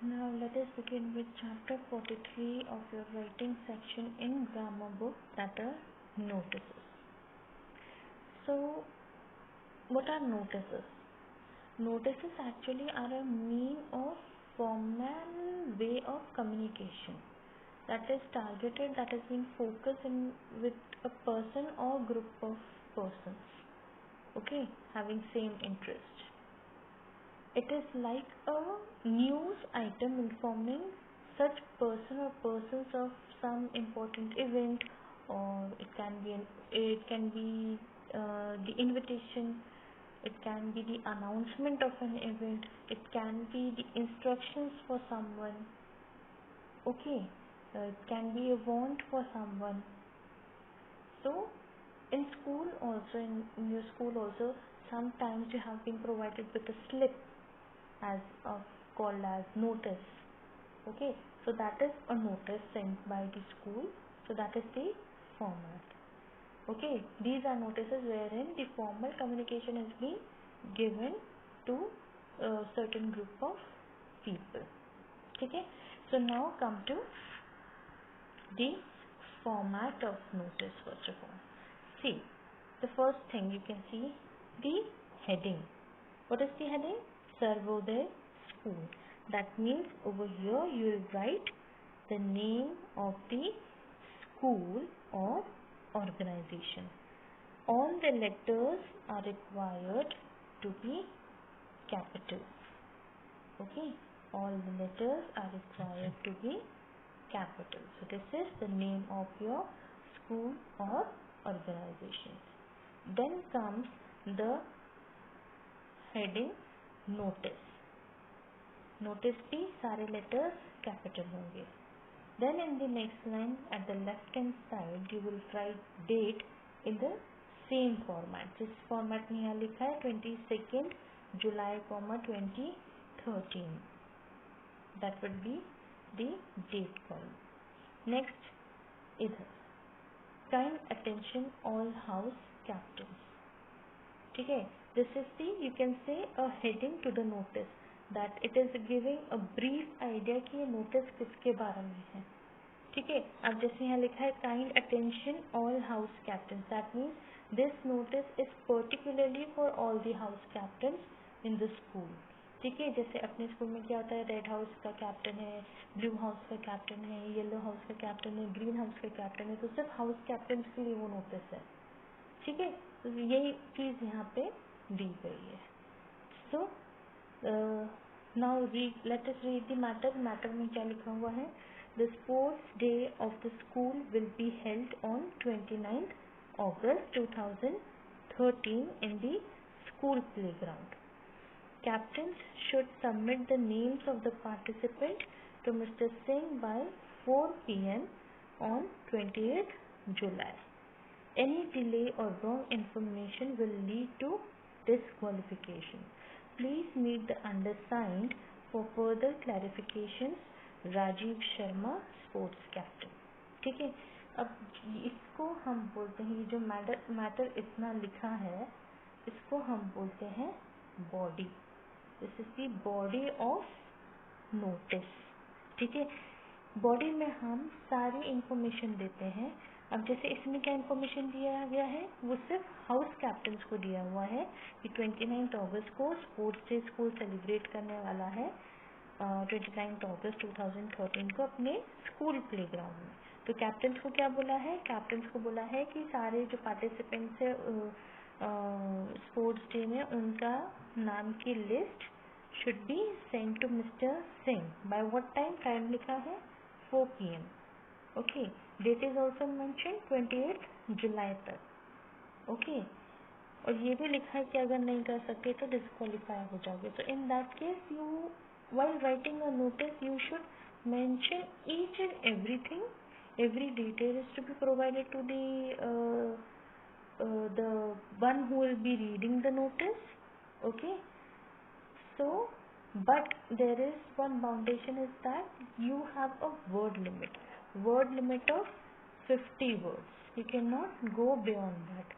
Now let us begin with chapter 43 of your writing section in grammar book, that are notices. So what are notices? Notices actually are a mean or formal way of communication that is targeted, that has been focused in with a person or group of persons, okay, having same interest. It is like a news item informing such person or persons of some important event, or it can be the invitation, it can be the announcement of an event, it can be the instructions for someone, okay, it can be a want for someone. So in school also, in your school also, sometimes you have been provided with a slip as called as notice, okay, so that is a notice sent by the school, so that is the format, okay. These are notices wherein the formal communication is being given to a certain group of people, okay. So now come to the format of notice. First of all, see, the first thing you can see the heading. What is the heading? Sarvodaya School. That means over here you will write the name of the school or organization. All the letters are required to be capital, okay. All the letters are required to be capital. So this is the name of your school or organization. Then comes the heading notice. Notice की सारे letters capital होंगे. Then in the next line at the left hand side you will write date in the same format. जिस format में यहाँ लिखा है 22nd July, 2013. That would be the date column. Next, इधर kind attention all house captains. ठीक है, this is the, you can say, a heading to the notice, that it is giving a brief idea कि ये notice किसके बारे में है, ठीक है. अब जैसे यहाँ लिखा है kind attention all house captains, that means this notice is particularly for all the house captains in the school, ठीक है. जैसे अपने स्कूल में क्या होता है, रेड हाउस का कैप्टन है, ब्लू हाउस का कैप्टन है, येलो हाउस का कैप्टन है, ग्रीन हाउस का कैप्टन है, तो सिर्फ हाउस कैप्टन के लिए वो नोटिस है, ठीक है. तो यही चीज़ यहाँ पे दी गई है. So now let us read the matter. Matter में क्या लिखा हुआ है? The sports day of the school will be held on 29th August 2013 in the school playground. Captains should submit the names of the participants to Mr. Singh by 4 p.m. on 28th July. Any delay or wrong information will lead to disqualification. Please meet the undersigned for further clarifications. Rajiv Sharma, sports captain, ठीक है. अब इसको हम बोलते हैं, ये जो matter इतना लिखा है, इसको हम बोलते हैं body. This is the body of notice, ठीक है. बॉडी में हम सारी इंफॉर्मेशन देते हैं. अब जैसे इसमें क्या इंफॉर्मेशन दिया गया है, वो सिर्फ हाउस कैप्टन्स को दिया हुआ है कि 29 अगस्त को स्पोर्ट्स डे स्कूल सेलिब्रेट करने वाला है, 29 अगस्त 2013 को अपने स्कूल प्लेग्राउंड में. तो कैप्टन्स को क्या बोला है? कैप्टन्स को बोला है कि सारे जो पार्टिसिपेंट्स है स्पोर्ट्स डे में, उनका नाम की list should be send to mister Singh by what time. Time लिखा है 4 PM, okay. Date is also mention 28 जुलाई तक, ओके. और ये भी लिखा है कि अगर नहीं कर सकते तो डिस्क्वालीफाई हो जाओगे. तो in that case you, while writing a notice, you should mention each and everything. Every detail is to be provided to the one who will be reading the notice, okay. So but there is one foundation, is that you have a word limit of 50 words. You cannot go beyond that,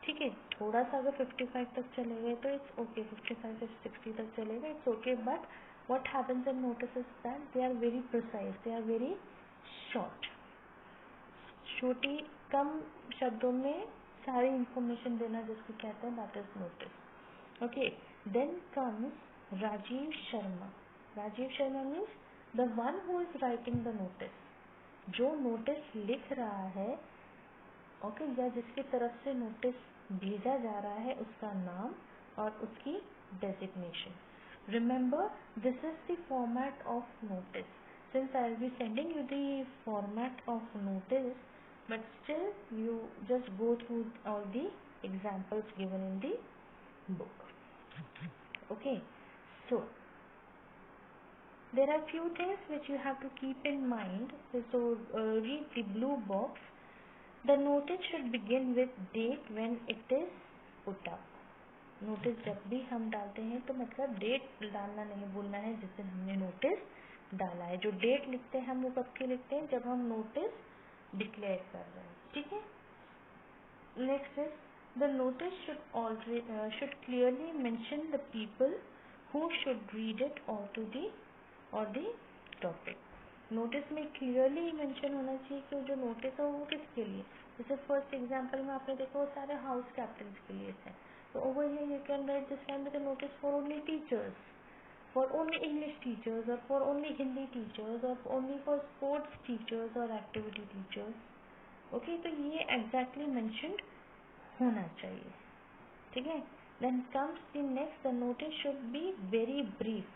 ठीक है. थोड़ा सा अगर 55 तक चले गए तो it's okay, 55 से 60 तक चलेगा, it's okay, but what happens in notices that they are very precise, they are very short. छोटी कम शब्दों में सारी इंफॉर्मेशन देना जिसको कहते हैं that is notice. Okay, then comes Rajiv Sharma. Rajiv Sharma means the one who is writing the notice. जो notice लिख रहा है, ओके, या जिसकी तरफ से नोटिस भेजा जा रहा है उसका नाम और उसकी designation. Remember this is the format of notice. Since I will be sending you the format of notice, but still you just go through all the examples given in the book. Okay, so there are few things which you have to keep in mind. So read the blue box. The notice should begin with date when it is put up. Notice जब भी हम डालते हैं तो मतलब date डालना नहीं भूलना है जिस दिन हमने नोटिस डाला है. जो डेट लिखते हैं हम वो कब की लिखते हैं, जब हम नोटिस डिक्लेयर कर रहे हैं. ठीक है. Next is the notice should clearly mention the people who should read it और दी टॉपिक. नोटिस में क्लियरली मेंशन होना चाहिए कि जो नोटिस है वो किसके लिए. जैसे फर्स्ट एग्जांपल में आपने देखा वो सारे हाउस कैप्टन्स के लिए थे. तो over here you can write this time the notice for only teachers, for only English teachers, और फॉर ओनली हिंदी टीचर्स, और ओनली फॉर स्पोर्ट्स टीचर्स और एक्टिविटी टीचर्स. ओके, तो ये एग्जैक्टली मेंशन्ड होना चाहिए. ठीक है. Then comes the next, the notice should be very brief.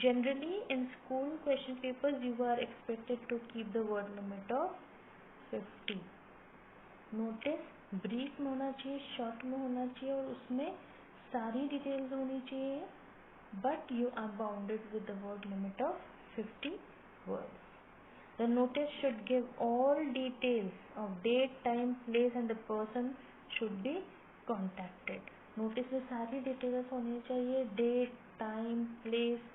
Generally, in school question papers, you are expected to keep the word limit of 50. Notice brief में होना चाहिए, short में होना चाहिए और उसमें सारी details होनी चाहिए. But you are bounded with the word limit of 50 words. The notice should give all details of date, time, place, and the person should be contacted. Notice में सारी details होनी चाहिए, date, time, place.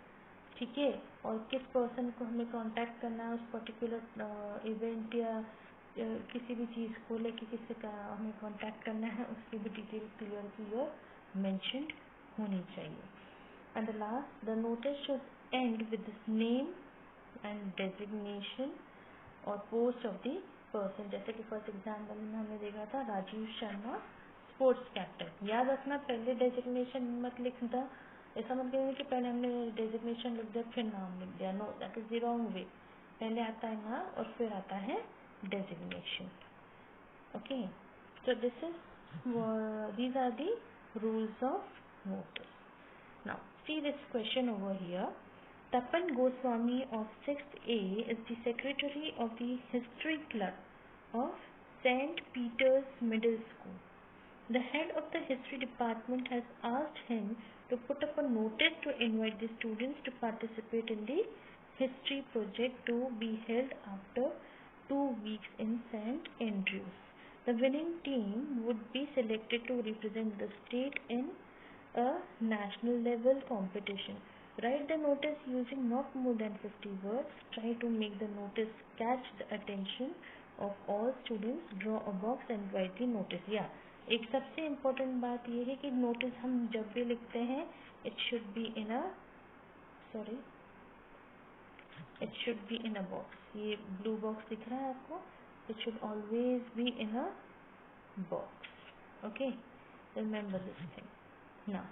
ठीक है. और किस person को हमें कांटेक्ट करना है उस पर्टिकुलर इवेंट या किसी भी चीज़ को लेके किसी का हमें कांटेक्ट करना है उसकी भी डिटेल क्लियर मेंशन्ड होनी चाहिए. And the last, the notice should and with this name and designation और पोस्ट ऑफ द पर्सन. जैसे कि फर्स्ट एग्जाम्पल में हमने देखा था राजीव शर्मा स्पोर्ट्स कैप्टन. याद रखना पहले डेजिग्नेशन मत लिखना. ऐसा मत करेंगे कि पहले हमने डेजिग्नेशन लिख दिया फिर नाम लिख दिया. No, that is the wrong way. पहले आता है नाम और फिर आता है designation. Okay, so these are the rules of notice. Now see this question over here. Tapan Goswami of 6th A is the secretary of the history club of St. Peter's Middle School. The head of the history department has asked him to put up a notice to invite the students to participate in the history project to be held after 2 weeks in St. Andrews. The winning team would be selected to represent the state in a national level competition. Write the notice using not more than 50 words. Try to make the notice catch the attention of all students. Draw a box and write the notice. Yeah. एक सबसे important बात यह है कि notice हम जब भी लिखते हैं it should be in a box. ये ब्लू बॉक्स दिख रहा है आपको. It should always be in a box. Okay, remember this thing. Now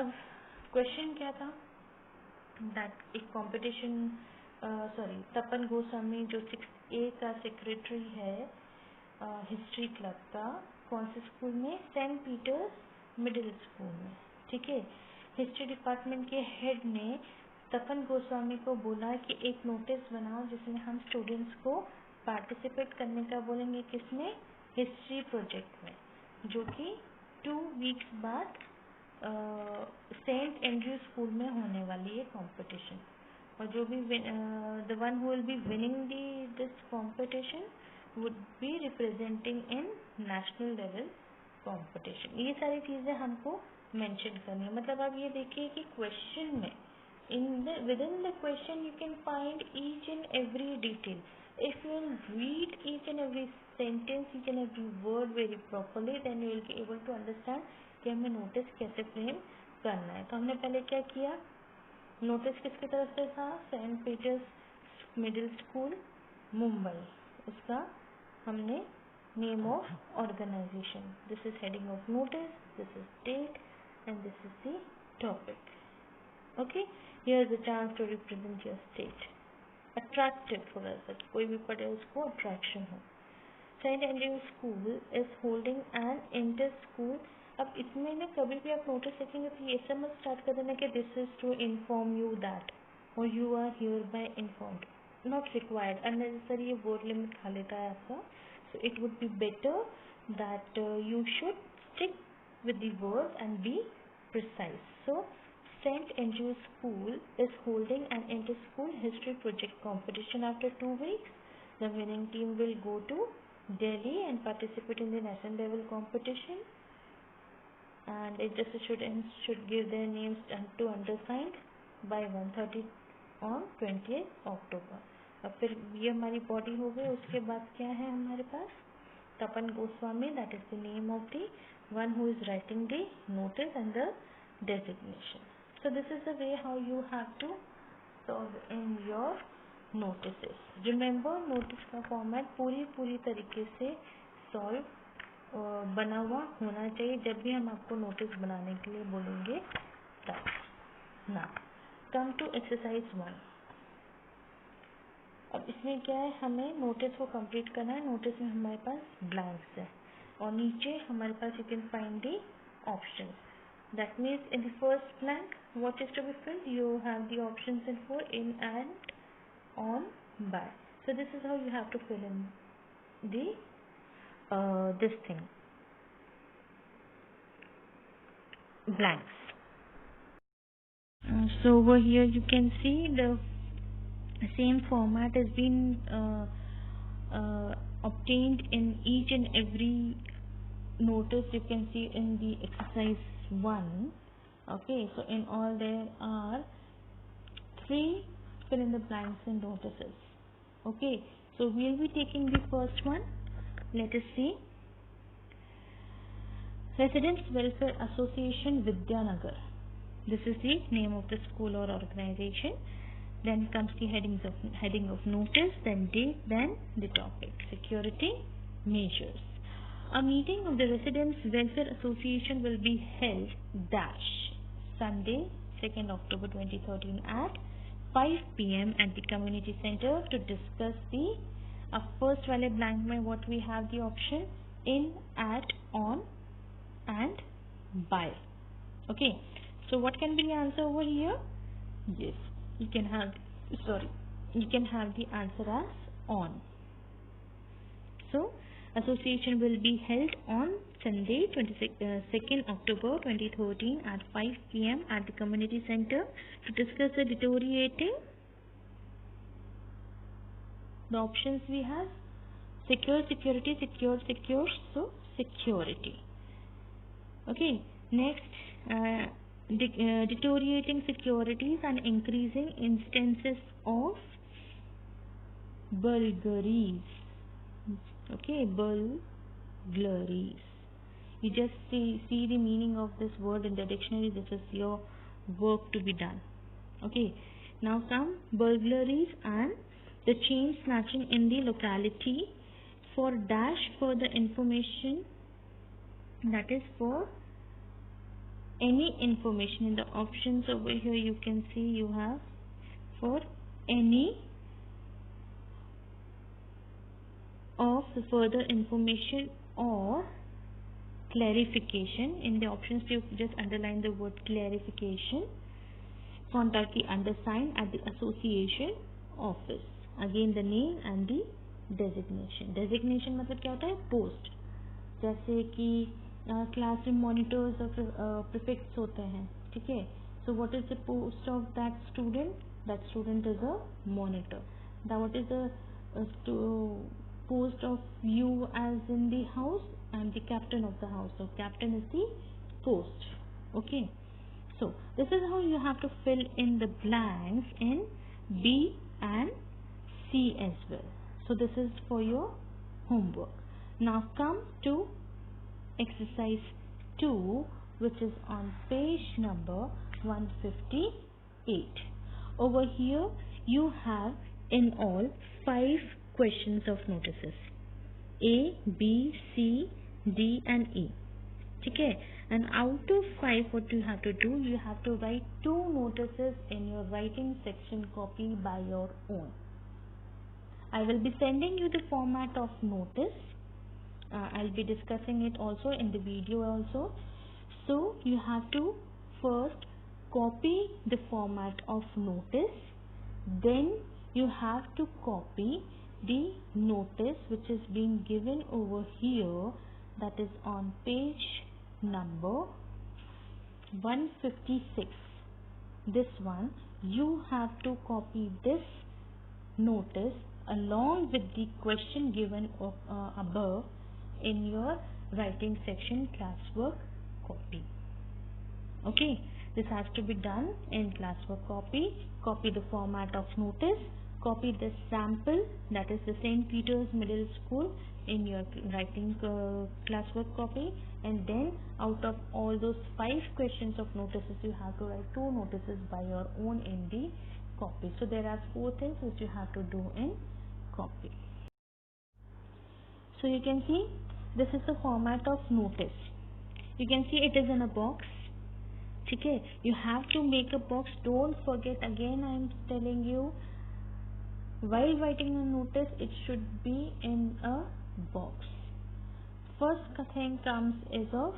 अब क्वेश्चन क्या था, दैट एक कॉम्पिटिशन तपन गोस्वामी जो 6th A का सेक्रेटरी है हिस्ट्री क्लब का, कौन से स्कूल में, सेंट पीटर्स मिडिल स्कूल में. ठीक है. हिस्ट्री डिपार्टमेंट के हेड ने तपन गोस्वामी को बोला कि एक नोटिस बनाओ जिसमें हम स्टूडेंट्स को पार्टिसिपेट करने का बोलेंगे. किसमें, हिस्ट्री प्रोजेक्ट में, जो कि 2 weeks बाद सेंट एंड्रयू स्कूल में होने वाली है कॉम्पिटिशन. और जो भी the one who will be winning this competition would be representing in national level competition. ये सारी चीज़ें हमको मेंशन करनी है. मतलब आप ये देखिए कि क्वेश्चन में within the question you can find each and every detail. If you will read each and every sentence, each and every word very properly, then you will be able to understand कि हमें notice कैसे frame करना है। तो हमने पहले क्या किया, नोटिस किसकी तरफ से था, Saint Peter's Middle School Mumbai, उसका हमने name of organization, this is heading of notice, this is date and this is the topic. Okay, here is a chance to represent your state, attractive थोड़ा सा, कोई भी पढ़े उसको अट्रैक्शन हो। Saint Andrew School is holding an inter school. अब इसमें ना कभी भी आप नोटिस लिखेंगे तो ये सब मत स्टार्ट कर देना कि this is to inform you that और you are hereby informed, not required, unnecessary ये वर्ड लिमिट खा लेता है आपका। So it would be better that you should stick with the word and be precise. So St. Andrew School is holding an inter-school history project competition after 2 weeks. The winning team will go to Delhi and participate in the national level competition. And interested students should give their names to undersigned by 1:30 on 20th October. अब फिर ये हमारी body हो गई, उसके बाद क्या है हमारे पास, Tapan Goswami, that is the name of the one who is writing the notice and the designation. So this is the way how you have to solve in your notices. Remember notice का format पूरी तरीके से solve बना हुआ होना चाहिए जब भी हम आपको notice बनाने के लिए बोलेंगे तब। Now come to exercise 1. अब इसमें क्या है, हमें नोटिस को कंप्लीट करना है। नोटिस में हमारे पास ब्लैंक्स है और नीचे हमारे पास you can find the options. That means in the first blank what is to be filled, you have the options in for, in and, on, by. So this is how you have to fill in the this thing, blanks. So over here you can see the same format has been obtained in each and every notice. You can see in the exercise 1. Okay, so in all there are 3 fill in the blanks and notices. Okay, so we'll be taking the first one. Let us see. Residents Welfare Association Vidyanagar, this is the name of the school or organization. Then comes the heading of notice, then date, then the topic, security measures. A meeting of the Residents Welfare Association will be held dash Sunday 2nd October 2013 at 5 p.m. at the community center to discuss the first वाले blank में what we have the option in, at, on and by. Okay, so what can be the answer over here? Yes, you can have the answer as on. So association will be held on Sunday 2nd October 2013 at 5 p.m. at the community center to discuss the deteriorating. The options we have secure, security, secure, secure, so security. Okay, next deteriorating securities and increasing instances of burglaries. Okay, burglaries. You just see the meaning of this word in the dictionary. This is your work to be done. Okay, now come burglaries and the chain snatching in the locality. For dash further information, that is for any information. In the options over here you can see you have for any of the further information or clarification. In the options you just underline the word clarification. Contact the undersigned at the association office. Again the name and the designation. Designation मतलब क्या होता है, post, जैसे कि classroom monitors और prefix होते हैं, ठीक है। So what is the post of that student? That student is a monitor. What is the post of you as in the house? I am the captain of the house, so captain is the post. Okay, so this is how you have to fill in the blanks in B and C as well. So this is for your homework. Now come to exercise 2, which is on page number 158. Over here you have in all 5 questions of notices, A, B, C, D and E. Okay, and out of 5 what you have to do, you have to write 2 notices in your writing section copy by your own. I will be sending you the format of notice. I'll be discussing it also in the video also. So you have to first copy the format of notice, then you have to copy the notice which is being given over here, that is on page number 156. This one, you have to copy this notice along with the question given above in your writing section classwork copy. Okay, this has to be done in classwork copy. Copy the format of notice, copy the sample, that is the St. Peter's Middle School, in your writing classwork copy, and then out of all those 5 questions of notices, you have to write 2 notices by your own in the copy. So there are 4 things which you have to do in copy. So you can see this is the format of notice. You can see it is in a box. Okay, you have to make a box. Don't forget, again I am telling you, while writing a notice it should be in a box. First thing comes is of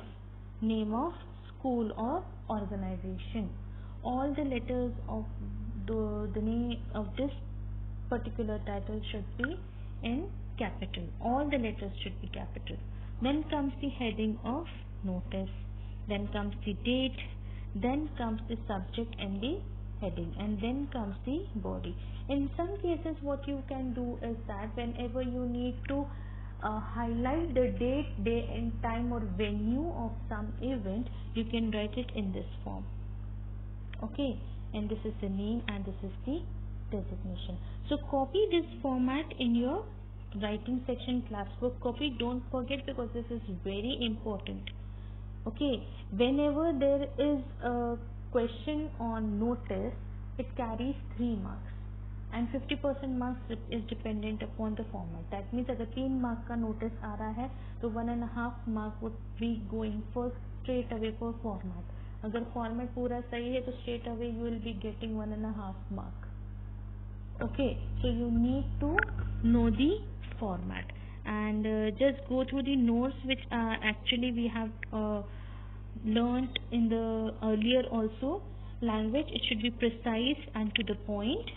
name of school or organization. All the letters of the name of this particular title should be in capital. All the letters should be capital. Then comes the heading of notice, then comes the date, then comes the subject and the heading, and then comes the body. In some cases what you can do is that whenever you need to highlight the date, day and time or venue of some event, you can write it in this form. Okay, and this is the name and this is the designation. So copy this format in your writing section classwork copy. Don't forget, because this is very important. Okay, whenever there is a question on notice, it carries 3 marks and 50% marks is dependent upon the format. That means अगर 3 mark का notice आ रहा है तो 1.5 mark would be going for straight away for format. अगर format पूरा सही है तो straight away you will be getting 1.5 mark. Okay, so you need to know the format and just go through the notes which actually we have learnt in the earlier also. Language, it should be precise and to the point.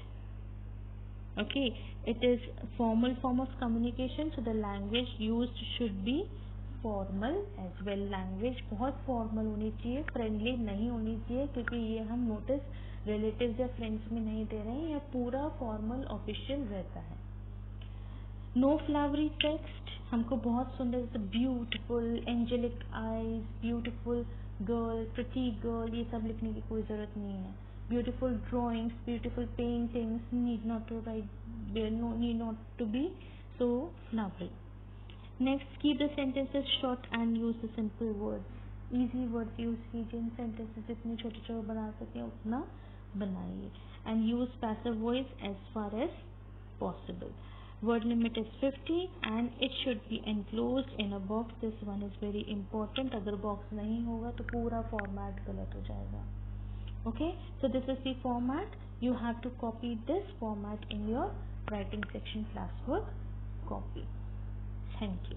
Okay, it is formal form of communication, so the language used should be formal as well. Language बहुत formal होनी चाहिए, friendly नहीं होनी चाहिए, क्योंकि ये हम notice relatives या friends में नहीं दे रहे हैं, यह पूरा formal official रहता है. No flowery text, हमको बहुत सुंदर से beautiful, angelic eyes, beautiful girl, pretty girl, ये सब लिखने की कोई ज़रूरत नहीं है. Beautiful drawings, beautiful paintings need not to be so flowery. Next, keep the sentences short and use the simple words. Easy words use कीजिए. Sentences जितने छोटे छोटे बना सकें उतना बनाइए. And use passive voice as far as possible. Word limit is 50 and it should be enclosed in a box. This one is very important. अगर box नहीं होगा तो पूरा format गलत हो जाएगा. Okay, so this is the format. You have to copy this format in your writing section classwork copy. Thank you.